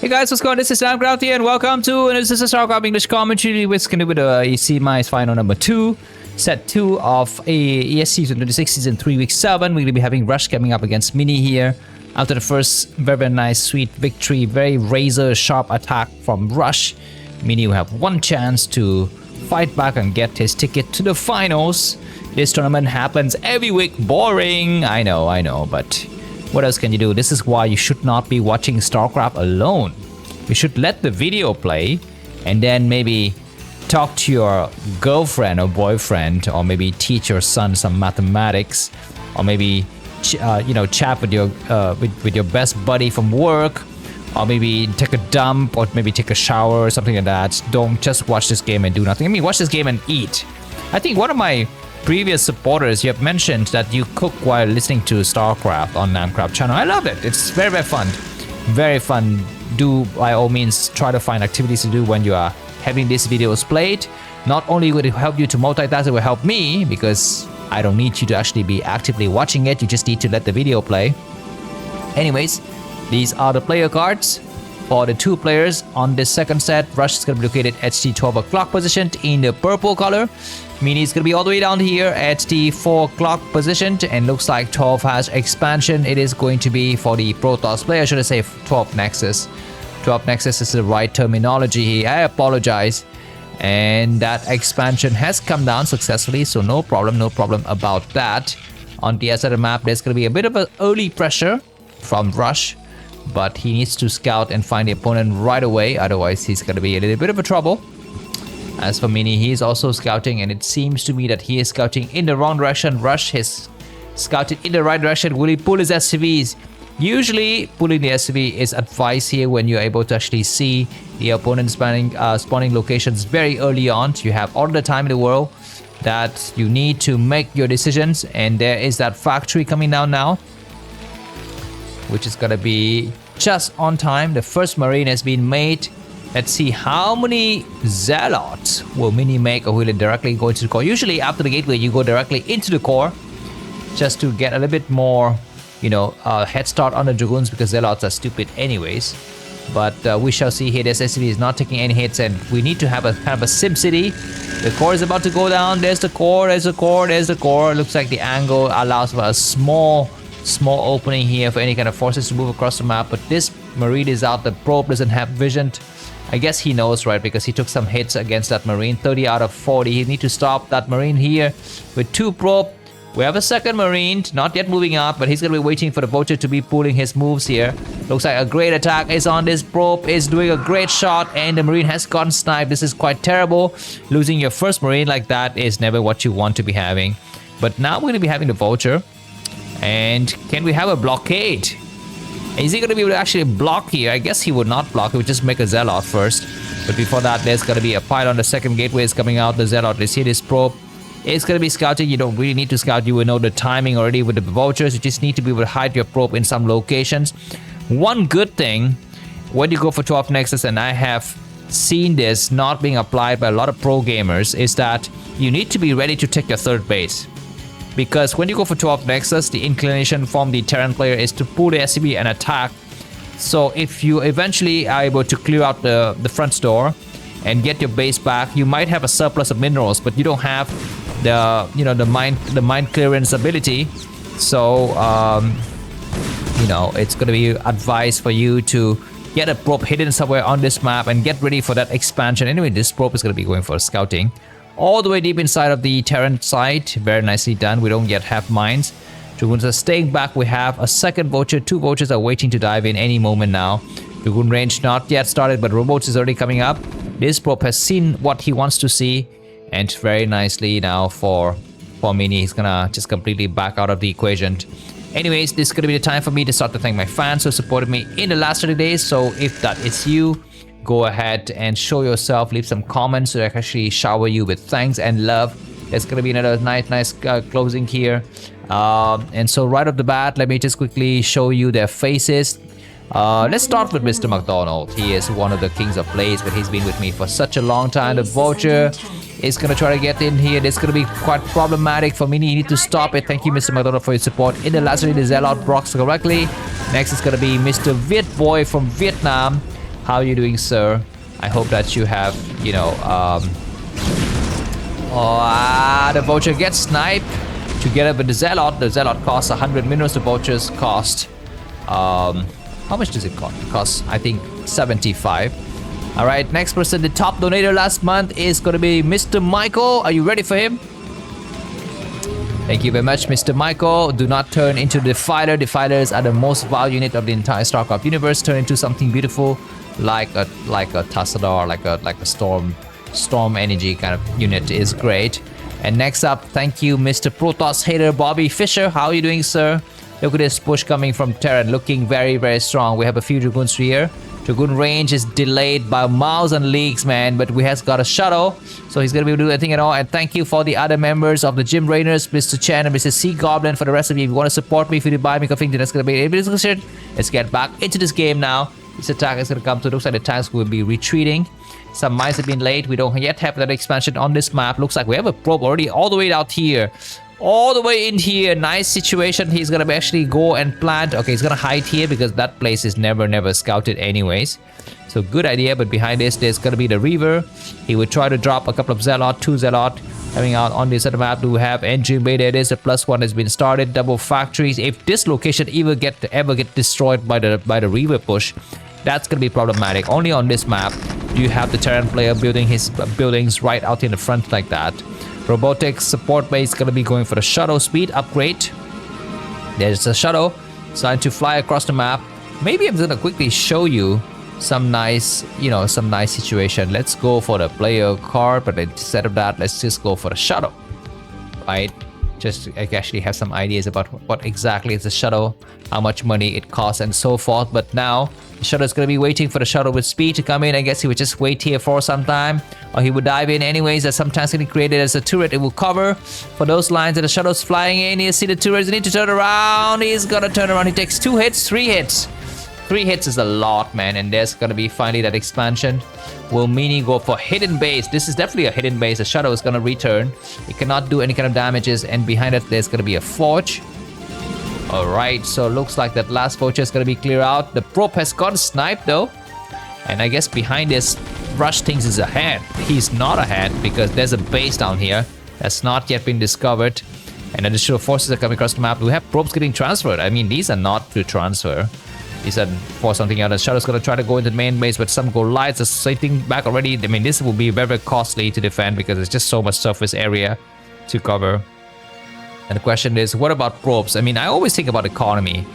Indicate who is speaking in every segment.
Speaker 1: Hey guys, what's going on? This is Namkraft here and welcome to this is a Starcraft English commentary with Semifinal number 2, set 2 of EST 2026 season 3 week 7. We're going to be having Rush coming up against Mini here. After the first very nice sweet victory, very razor sharp attack from Rush, Mini will have one chance to fight back and get his ticket to the finals. This tournament happens every week. Boring, I know, but what else can you do? This is why you should not be watching Starcraft alone. You should let the video play and then maybe talk to your girlfriend or boyfriend, or maybe teach your son some mathematics, or maybe chat with your best buddy from work, or maybe take a dump, or maybe take a shower or something like that. Don't just watch this game and do nothing. I mean, watch this game and eat. I think one of my previous supporters, you have mentioned that you cook while listening to Starcraft on Namkraft channel. I love it. It's very fun. Very fun. Do by all means try to find activities to do when you are having these videos played. Not only will it help you to multitask, it will help me because I don't need you to actually be actively watching it. You just need to let the video play. Anyways, these are the player cards for the two players on this second set. Rush is going to be located at the 12 o'clock position in the purple color. Mini is going to be all the way down here at the 4 o'clock position, and looks like 12 has expansion. It is going to be for the Protoss player, should I say 12 Nexus. 12 Nexus is the right terminology here. I apologize. And that expansion has come down successfully, so no problem about that. On the other map, there's going to be a bit of an early pressure from Rush, but he needs to scout and find the opponent right away, otherwise he's going to be a little bit of a trouble. As for Mini, he's also scouting, and it seems to me that he is scouting in the wrong direction. Rush has scouted in the right direction. Will he pull his SCVs? Usually, pulling the SCV is advised here when you're able to actually see the opponent spawning locations very early on. So you have all the time in the world that you need to make your decisions, and there is that factory coming down now, which is gonna be just on time. The first Marine has been made. Let's see how many Zealots will Mini make, or will it directly go into the core? Usually after the gateway, you go directly into the core just to get a little bit more, head start on the Dragoons, because Zealots are stupid anyways. But we shall see here. This SCV is not taking any hits, and we need to have a kind of a sim city. The core is about to go down. There's the core, there's the core, there's the core. Looks like the angle allows for a small opening here for any kind of forces to move across the map, but this Marine is out. The probe doesn't have vision. I guess he knows, right? Because he took some hits against that Marine. 30 out of 40. He need to stop that Marine here with 2 probe. We have a second Marine, not yet moving out, but he's going to be waiting for the Vulture to be pulling his moves here. Looks like a great attack is on this probe, is doing a great shot, and the Marine has gotten sniped. This is quite terrible. Losing your first Marine like that is never what you want to be having. But now we're going to be having the Vulture. And can we have a blockade? Is he going to be able to actually block here? I guess he would not block. He would just make a Zealot first. But before that, there's going to be a pylon. The second gateway is coming out. The Zealot is here. This probe is going to be scouting. You don't really need to scout. You will know the timing already with the Vultures. You just need to be able to hide your probe in some locations. One good thing, when you go for 12 Nexus, and I have seen this not being applied by a lot of pro gamers, is that you need to be ready to take your third base. Because when you go for 12 Nexus, the inclination from the Terran player is to pull the SCV and attack. So if you eventually are able to clear out the front door and get your base back, you might have a surplus of minerals, but you don't have the mine clearance ability. So it's going to be advised for you to get a probe hidden somewhere on this map and get ready for that expansion. Anyway, this probe is going to be going for scouting all the way deep inside of the Terran site. Very nicely done. We don't yet have mines. Dragoons are staying back. We have a second Vulture. 2 Vultures are waiting to dive in any moment now. Dragoon range not yet started, but robots is already coming up. This probe has seen what he wants to see, and very nicely now for Mini, he's gonna just completely back out of the equation. Anyways, this is gonna be the time for me to start to thank my fans who supported me in the last 30 days. So if that is you, go ahead and show yourself, leave some comments so I can actually shower you with thanks and love. There's gonna be another nice closing here. And so right off the bat, let me just quickly show you their faces. Let's start with Mr. McDonald. He is one of the kings of plays, but he's been with me for such a long time. The Vulture is gonna try to get in here. This is gonna be quite problematic for Mini. You need to stop it. Thank you, Mr. McDonald, for your support. In the last video, the Zealot blocks correctly. Next is gonna be Mr. Viet Boy from Vietnam. How are you doing, sir? I hope that you have, you know, the vulture gets sniped together with the Zealot. The Zealot costs 100 minerals. The vultures cost, how much does it cost? It costs, I think, 75. All right, next person, the top donator last month is going to be Mr. Michael. Are you ready for him? Thank you very much, Mr. Michael. Do not turn into Defiler. Defilers are the most valued unit of the entire Starcraft universe. Turn into something beautiful, like a Tassadar, like a storm energy kind of unit is great. And next up, thank you, Mr. Protoss hater Bobby Fisher. How are you doing, sir? Look at this push coming from Terran, looking very, very strong. We have a few Dragoons here. Dragoon range is delayed by miles and leagues, man, but we has got a shuttle, so he's gonna be able to do anything at all. And thank you for the other members of the Gym Raiders, Mr. Chen and Mr. Sea Goblin. For the rest of you, if you want to support me, if you buy me coffee, that's gonna be it. Let's get back into this game now. This attack is gonna come to. Looks like the tanks will be retreating. Some mines have been laid. We don't yet have that expansion on this map. Looks like we have a probe already all the way out here. All the way in here. Nice situation. He's gonna actually go and plant. Okay, he's gonna hide here because that place is never scouted anyways. So good idea. But behind this, there's gonna be the Reaver. He would try to drop a couple of Zealot, 2 Zealot coming out on this other map. Do have engine bay? There it is. The +1 has been started. Double factories. If this location ever get destroyed by the Reaver push, that's gonna be problematic. Only on this map do you have the Terran player building his buildings right out in the front like that. Robotics support base gonna be going for the shuttle speed upgrade. There's a shuttle starting to fly across the map. Maybe I'm gonna quickly show you some nice, some nice situation. Let's go for the player card, but instead of that, let's just go for the shuttle, right? Just I actually have some ideas about what exactly is the shuttle, how much money it costs, and so forth. But now the shuttle is going to be waiting for the shuttle with speed to come in. I guess he would just wait here for some time, or he would dive in anyways. There's sometimes getting created as a turret. It will cover for those lines that the shuttle's flying in. You see the turrets need to turn around. He's gonna turn around. He takes 2 hits, 3 hits. 3 hits is a lot, man. And there's gonna be finally that expansion. Will Mini go for hidden base? This is definitely a hidden base. The shuttle is gonna return. It cannot do any kind of damages, and behind it there's gonna be a forge. Alright, so looks like that last forge is gonna be clear out. The probe has got sniped though. And I guess behind this, Rush thinks is ahead. He's not ahead because there's a base down here that's not yet been discovered. And additional forces are coming across the map. We have probes getting transferred. I mean, these are not to transfer. These are for something else. The Shadow's gonna try to go into the main base, but some go lights are sitting back already. I mean, this will be very, very costly to defend because there's just so much surface area to cover. And the question is, what about probes? I mean, I always think about economy.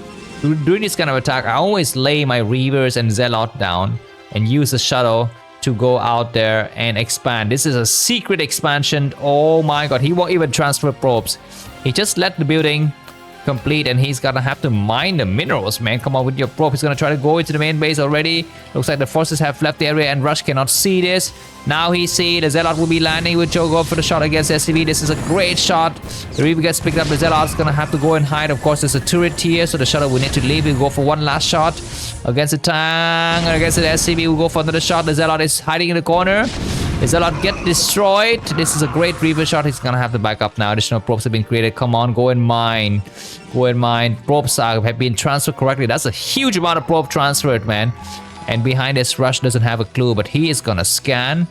Speaker 1: During this kind of attack, I always lay my Reavers and Zealot down and use the shuttle to go out there and expand. This is a secret expansion. Oh my god, he won't even transfer probes. He just let the building complete, and he's gonna have to mine the minerals, man. Come on with your probe. He's gonna try to go into the main base already. Looks like the forces have left the area and Rush cannot see this. Now he see the Zealot will be landing with Joe go for the shot against SCV. This is a great shot. The Reaver gets picked up. The Zealot's gonna have to go and hide. Of course, there's a turret here, so the shuttle will need to leave. We'll go for one last shot against the tank, and against the SCV. We'll go for another shot. The Zealot is hiding in the corner. The Zealot get destroyed. This is a great Reaver shot. He's gonna have to back up now. Additional probes have been created. Come on, go and mine. Go and mine. Probes have been transferred correctly. That's a huge amount of probe transferred, man. And behind this, Rush doesn't have a clue, but he is gonna scan.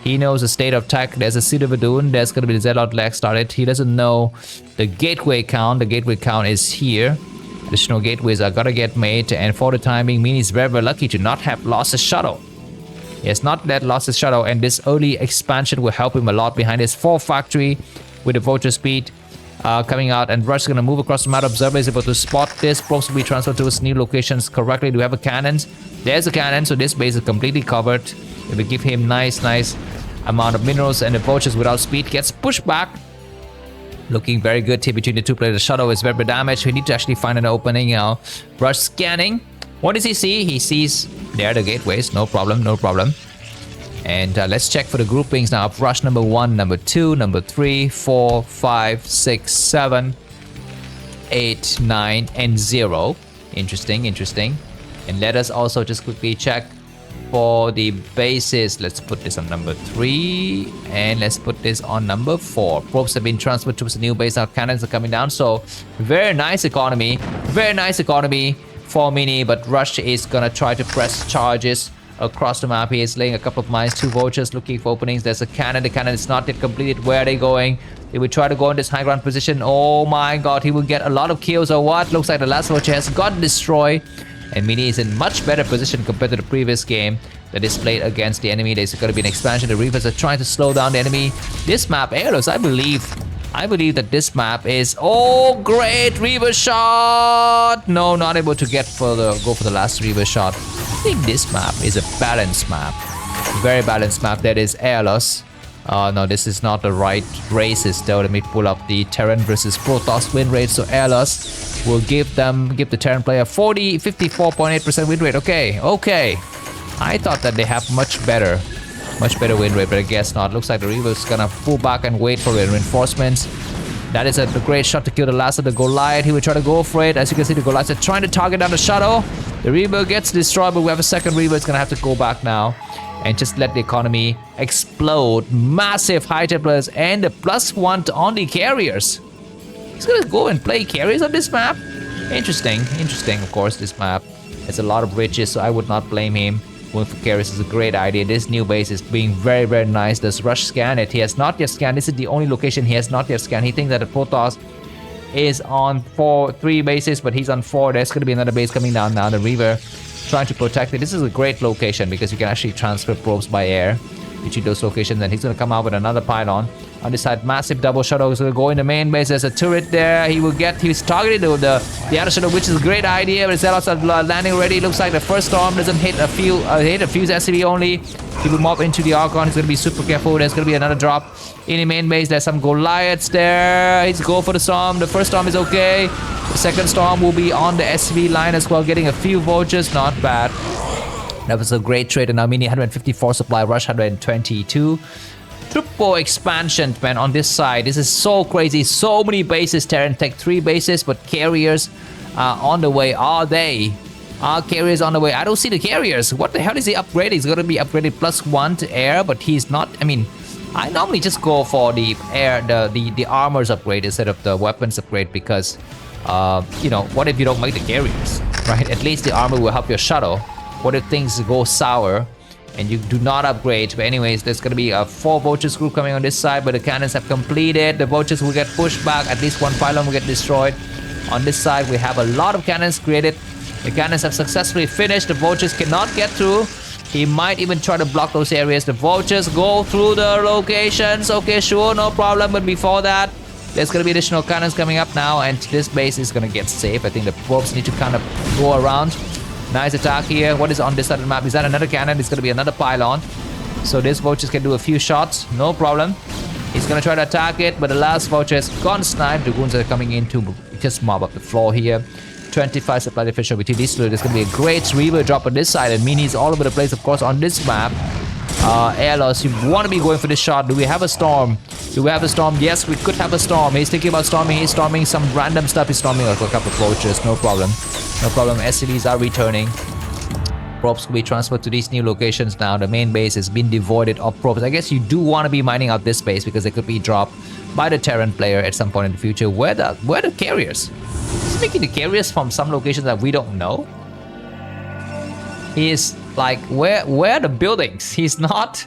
Speaker 1: He knows the state of tech. There's a Cedar Badoon. There's gonna be the Zealot leg started. He doesn't know the gateway count. The gateway count is here. Additional gateways are gonna get made, and for the time being, Mini is very, very lucky to not have lost a shuttle. He has not yet lost his shuttle, and this early expansion will help him a lot behind his 4 factory with the vulture speed coming out. And Rush is going to move across the map. Observer is able to spot this. Probes will be transferred to his new locations correctly. Do we have a cannon? There's a cannon, so this base is completely covered. It will give him nice amount of minerals, and the vultures without speed gets pushed back. Looking very good here between the two players. The shuttle is very damaged. We need to actually find an opening now. Rush scanning. What does he see? He sees there the gateways. No problem, no problem. And let's check for the groupings now. Rush number 1, number 2, number 3, 4, 5, 6, 7, 8, 9, and 0. Interesting, interesting. And let us also just quickly check for the bases. Let's put this on number 3, and let's put this on number 4. Probes have been transferred to the new base. Our cannons are coming down. So very nice economy. Very nice economy for Mini, but Rush is gonna try to press charges across the map. He is laying a couple of mines, 2 vultures looking for openings. There's a cannon. The cannon is not yet completed. Where are they going? They will try to go in this high ground position. Oh my god, he will get a lot of kills or what? Looks like the last vulture has gotten destroyed. And Mini is in much better position compared to the previous game that is played against the enemy. There's going to be an expansion. The Reavers are trying to slow down the enemy. This map, Aiolos, I believe that this map is... Oh, great! Reaver shot! No, not able to go for the last Reaver shot. I think this map is a balanced map. Very balanced map. That is Aiolos. No, this is not the right races though. Let me pull up the Terran versus Protoss win rate. So Aiolos will give the Terran player 54.8% win rate. Okay. I thought that they have much better win rate, but I guess not. Looks like the Reaver is gonna pull back and wait for the reinforcements. That is a great shot to kill the last of the Goliath. He will try to go for it. As you can see, the Goliaths are trying to target down the shuttle. The Reaver gets destroyed, but we have a second Reaver. It's gonna have to go back now and just let the economy explode. Massive high templars and the +1 on the carriers. He's gonna go and play carriers on this map. Interesting. Of course, this map has a lot of riches, so I would not blame him. Going for carriers is a great idea. This new base is being very, very nice. Does Rush scan it? He has not yet scanned. This is the only location he has not yet scanned. He thinks that the Protoss is on 3 bases, but he's on 4. There's going to be another base coming down now. The Reaver trying to protect it. This is a great location because you can actually transfer probes by air between those locations, and he's going to come out with another pylon. On this side, massive double shuttle is going to go in the main base. There's a turret there. He's targeting the other shuttle, which is a great idea. But Zealots are landing already. Looks like the first storm doesn't hit a fuse SCV only. He will mob into the Archon. He's going to be super careful. There's going to be another drop in the main base. There's some Goliaths there. He's going for the storm. The first storm is okay. The second storm will be on the SCV line as well, getting a few vultures. Not bad. That was a great trade. And now Mini 154 supply, Rush 122. Triple expansion, man, on this side. This is so crazy. So many bases. Terran Tech 3 bases, but carriers are on the way. Are they? Are carriers on the way? I don't see the carriers. What the hell is he upgrading? He's going to be upgraded +1 to air, but he's not. I mean, I normally just go for the air, the armors upgrade instead of the weapons upgrade because, you know, what if you don't make the carriers, right? At least the armor will help your shuttle. What if things go sour and you do not upgrade? But anyways, there's going to be a 4 vultures group coming on this side, but the cannons have completed. The vultures will get pushed back. At least 1 pylon will get destroyed. On this side, we have a lot of cannons created. The cannons have successfully finished. The vultures cannot get through. He might even try to block those areas. The vultures go through the locations. Okay, sure, no problem. But before that, there's going to be additional cannons coming up now, and this base is going to get safe. I think the probes need to kind of go around. Nice attack here. What is on this side of the map? Is that another cannon? It's going to be another pylon. So this vultures can do a few shots. No problem. He's going to try to attack it, but the last vulture has gone sniped. The goons are coming in to just mob up the floor here. 25 supply differential between these two. There's going to be a great Reaver drop on this side, and Minis all over the place, of course, on this map. Aiolos, you want to be going for this shot. Do we have a storm? Do we have a storm? Yes, we could have a storm. He's thinking about storming. He's storming some random stuff. He's storming like a couple of vultures. No problem. No problem. SCVs are returning. Probes will be transferred to these new locations now. The main base has been devoided of probes. I guess you do want to be mining out this base because they could be dropped by the Terran player at some point in the future. Where the carriers? He's making the carriers from some locations that we don't know. He is like, where are the buildings? He's not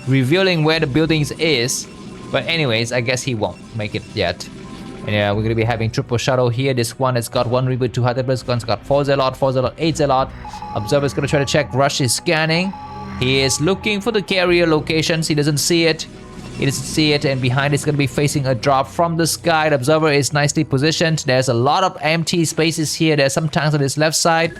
Speaker 1: revealing where the buildings is. But anyways, I guess he won't make it yet. And yeah, we're going to be having triple shuttle here. This one has got 1 Reaver, 2 Hyperbus guns, got 4 Zealot, 8 Zealot. Observer's going to try to check. Rush is scanning. He is looking for the carrier locations. He doesn't see it. He doesn't see it, and behind it's going to be facing a drop from the sky. The Observer is nicely positioned. There's a lot of empty spaces here. There's some tanks on his left side.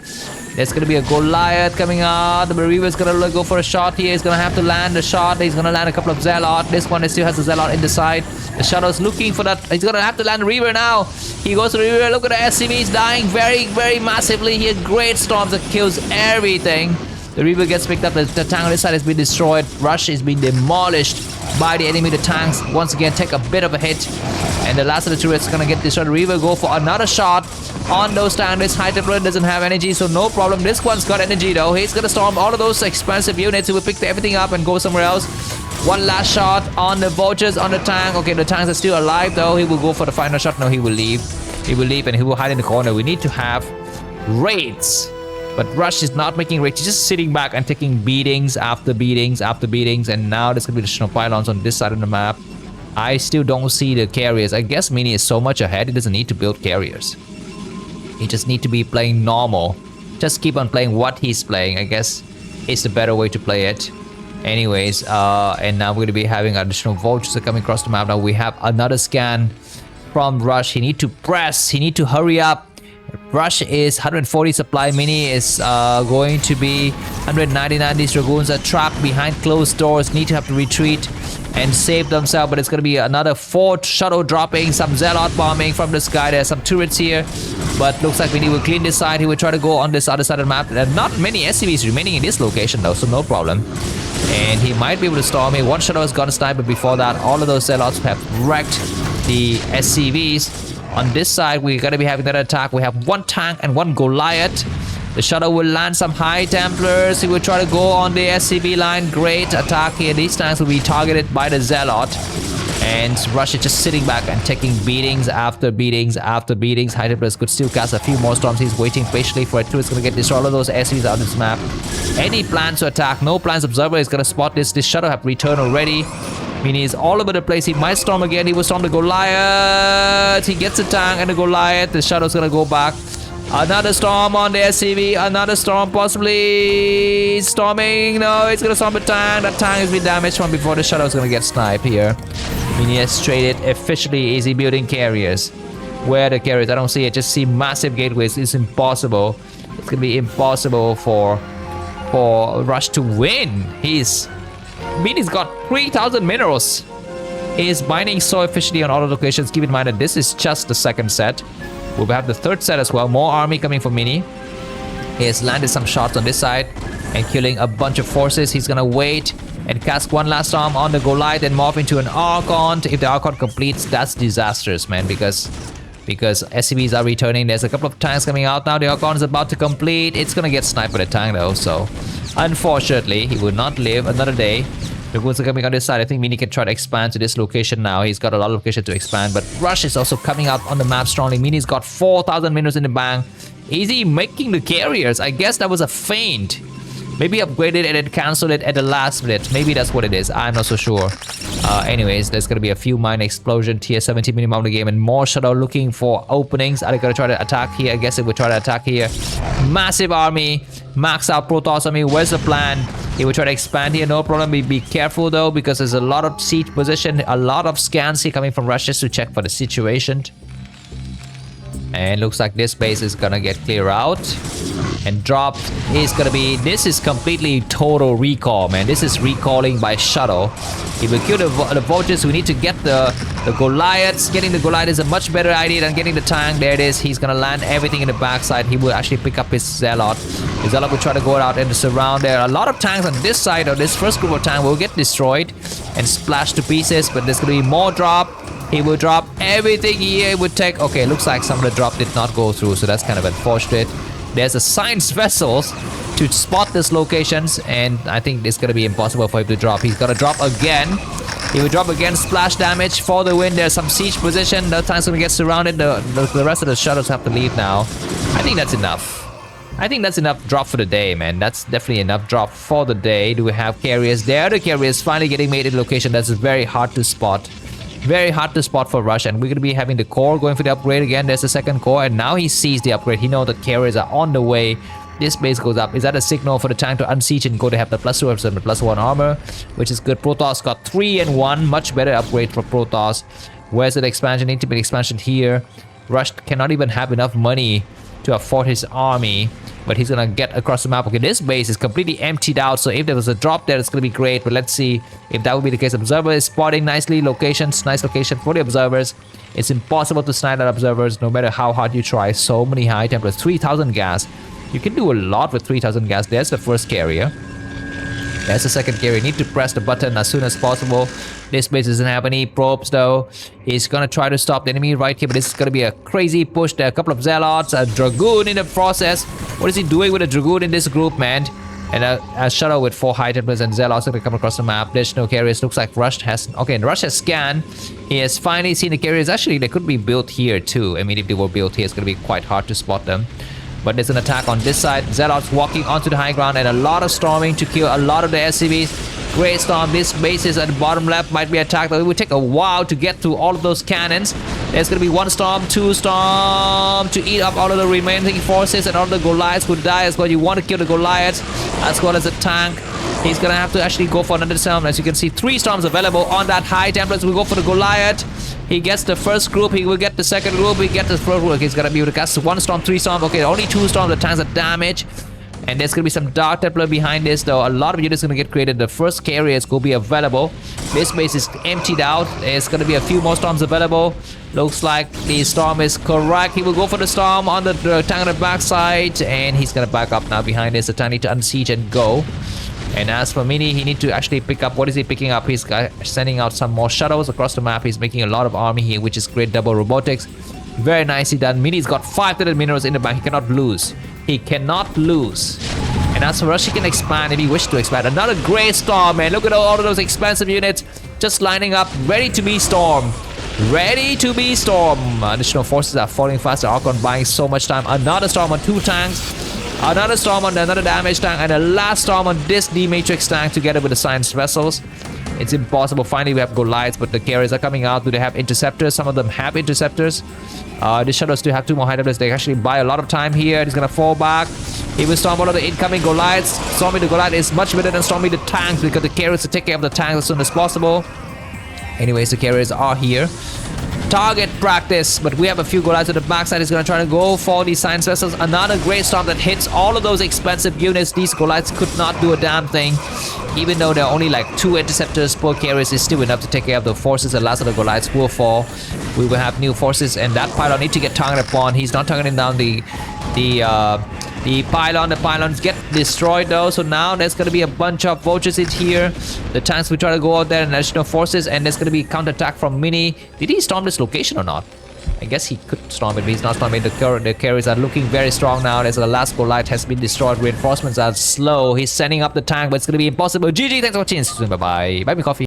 Speaker 1: There's going to be a Goliath coming out. The Reaver is going to go for a shot here. He's going to have to land a shot. He's going to land a couple of Zealot. This one still has a Zealot in the side. The Shadow's looking for that. He's going to have to land the Reaver now. He goes to the Reaver. Look at the SCVs dying very, very massively here. Great storms that kills everything. The Reaver gets picked up. The tank on this side has been destroyed. Rush is being demolished by the enemy. The tanks once again take a bit of a hit, and the last of the turrets is gonna get destroyed. The Reaver go for another shot on those tanks. This high templar doesn't have energy, so no problem. This one's got energy though. He's gonna storm all of those expensive units. He will pick everything up and go somewhere else. One last shot on the vultures on the tank. Okay, the tanks are still alive though. He will go for the final shot. No, he will leave. He will leave and he will hide in the corner. We need to have raids But Rush is not making rage. He's just sitting back and taking beatings after beatings after beatings. And now there's going to be additional pylons on this side of the map. I still don't see the carriers. I guess Mini is so much ahead, he doesn't need to build carriers. He just need to be playing normal. Just keep on playing what he's playing. I guess it's the better way to play it. Anyways, and now we're going to be having additional vultures coming across the map. Now we have another scan from Rush. He need to press. He need to hurry up. Rush is 140 supply. Mini is going to be 199. These Dragoons are trapped behind closed doors. Need to have to retreat and save themselves. But it's going to be another 4 shuttle dropping. Some Zealot bombing from the sky. There's some turrets here. But looks like Mini will clean this side. He will try to go on this other side of the map. There are not many SCVs remaining in this location though, so no problem. And he might be able to storm me. One shuttle has got a sniper. Before that, all of those Zealots have wrecked the SCVs. On this side, we're going to be having that attack. We have 1 tank and 1 Goliath. The shuttle will land some High Templars. He will try to go on the SCV line. Great attack here. These tanks will be targeted by the Zealot. And Rush is just sitting back and taking beatings after beatings after beatings. High Templars could still cast a few more storms. He's waiting patiently for it too. It's going to get destroyed. All of those SCVs out of this map. Any plans to attack? No plans. Observer is going to spot this. This shuttle have returned already. Mini is all over the place. He might storm again. He will storm the Goliath. He gets a tank and the Goliath. The shuttle's gonna go back. Another storm on the SCV. Another storm possibly storming. No, it's gonna storm the tank. That tank has been damaged from before. The shuttle's gonna get sniped here. Mini has traded efficiently. Easy building carriers. Where are the carriers? I don't see it. Just see massive gateways. It's impossible. It's gonna be impossible for Rush to win. Mini's got 3,000 minerals. He is mining so efficiently on all the locations. Keep in mind that this is just the second set. We'll have the third set as well. More army coming from Mini. He has landed some shots on this side and killing a bunch of forces. He's gonna wait and cast one last storm on the Goliath and morph into an Archon. If the Archon completes, that's disastrous, man, because SCVs are returning. There's a couple of tanks coming out now. The Archon is about to complete. It's gonna get sniped by the tank though, so unfortunately he will not live another day. The Dragoons are coming on this side. I think Mini can try to expand to this location now. He's got a lot of location to expand, but Rush is also coming out on the map strongly. Mini's got 4,000 minerals in the bank. Is he making the carriers? I guess that was a feint. Maybe upgraded and then cancelled it at the last minute. Maybe that's what it is. I'm not so sure. Anyways, there's going to be a few mine explosion. Tier 70 minimum of the game and more shuttle looking for openings. Are they going to try to attack here? I guess it would try to attack here. Massive army. Max out Protoss army. Where's the plan? He will try to expand here. No problem. Be careful though, because there's a lot of siege position. A lot of scans here coming from Russia just to check for the situation. And looks like this base is gonna get clear out. And drop is gonna be... This is completely total recall, man. This is recalling by shuttle. He will kill the vultures. We need to get the Goliaths. Getting the Goliath is a much better idea than getting the tank. There it is. He's gonna land everything in the backside. He will actually pick up his Zealot. His Zealot will try to go out and surround there. A lot of tanks on this side, or this first group of tanks, will get destroyed and splashed to pieces. But there's gonna be more drop. He will drop everything here. It would take... Okay, looks like some of the drop did not go through, so that's kind of unfortunate. There's a science vessels to spot these locations, and I think it's gonna be impossible for him to drop. He's gonna drop again. He will drop again. Splash damage for the win. There's some siege position. The tank's gonna get surrounded. The rest of the shuttles have to leave now. I think that's enough. I think that's enough drop for the day, man. That's definitely enough drop for the day. Do we have carriers? There, the carriers finally getting made in location. That's very hard to spot. Very hard to spot for Rush, and we're going to be having the core going for the upgrade again. There's the second core, and now he sees the upgrade. He knows that carriers are on the way. This base goes up. Is that a signal for the tank to unsiege and go to have the +2 and the +1 armor, which is good. Protoss got 3 and 1. Much better upgrade for Protoss. Where's the expansion? Need to be expansion here. Rush cannot even have enough money to afford his army, but he's gonna get across the map. Okay, this base is completely emptied out, so if there was a drop there, it's gonna be great, but let's see if that would be the case. Observer is spotting nicely locations. Nice location for the observers. It's impossible to snipe at observers no matter how hard you try. So many High Templars. 3,000 gas. You can do a lot with 3,000 gas. There's the first carrier. There's the second carrier. Need to press the button as soon as possible. This base doesn't have any probes though. He's gonna try to stop the enemy right here, but this is gonna be a crazy push. There are a couple of Zealots, a Dragoon in the process. What is he doing with a Dragoon in this group, man? And a shuttle with 4 High Templars and Zealots gonna come across the map. There's no carriers. Looks like Rush has... Okay, and Rush has scanned. He has finally seen the carriers. Actually, they could be built here too. I mean, if they were built here, it's gonna be quite hard to spot them. But there's an attack on this side. Zealots walking onto the high ground and a lot of storming to kill a lot of the SCVs. Great storm. This bases at the bottom left might be attacked. It will take a while to get through all of those cannons. There's going to be 1 storm, 2 storm to eat up all of the remaining forces, and all the Goliaths could die as well. You want to kill the Goliaths as well as the tank. He's going to have to actually go for another storm. As you can see, 3 storms available on that high. Templars will go for the Goliath. He gets the first group. He will get the second group. He gets the third group. He's going to be able to cast 1 storm, 3 storms. Okay, only 2 storms. The tanks are damaged. And there's going to be some Dark Templar behind this, though. A lot of units are going to get created. The first carriers will be available. This base is emptied out. There's going to be a few more storms available. Looks like the storm is correct. He will go for the storm on the tank on the backside. And he's going to back up now behind this. The tank need to unsiege and go. And as for Mini, he need to actually pick up. What is he picking up? He's sending out some more shuttles across the map. He's making a lot of army here, which is great. Double robotics. Very nicely done. Mini's got 500 minerals in the bank. He cannot lose. He cannot lose. And as for Rush, he can expand if he wishes to expand. Another great storm, man. Look at all of those expensive units just lining up, ready to be stormed. Ready to be stormed. Additional forces are falling fast. The Archon buying so much time. Another storm on 2 tanks. Another storm on another damage tank. And a last storm on this D-Matrix tank together with the science vessels. It's impossible. Finally, we have Goliaths, but the carriers are coming out. Do they have interceptors? Some of them have interceptors. The shadows still have 2 more high templars. They actually buy a lot of time here. He's gonna fall back. He will storm all of the incoming Goliaths. Storming the Goliath is much better than storming the tanks because the carriers will take care of the tanks as soon as possible. Anyways, the carriers are here. Target practice, but we have a few Goliaths at the backside. He's gonna try to go for these science vessels. Another great storm that hits all of those expensive units. These Goliaths could not do a damn thing. Even though there are only like 2 interceptors per carriers, is still enough to take care of the forces. The last of the Goliaths will fall. We will have new forces, and that pylon need to get targeted upon. He's not targeting down the pylon. The pylons get destroyed though, so now there's going to be a bunch of vultures in here. The tanks will try to go out there and additional forces, and there's going to be counterattack from Mini. Did he storm this location or not? I guess he could storm it, but he's not storming. The carriers are looking very strong now. There's the last Goliath has been destroyed. Reinforcements are slow. He's sending up the tank, but it's going to be impossible. GG, thanks for watching. Bye bye. Buy me coffee.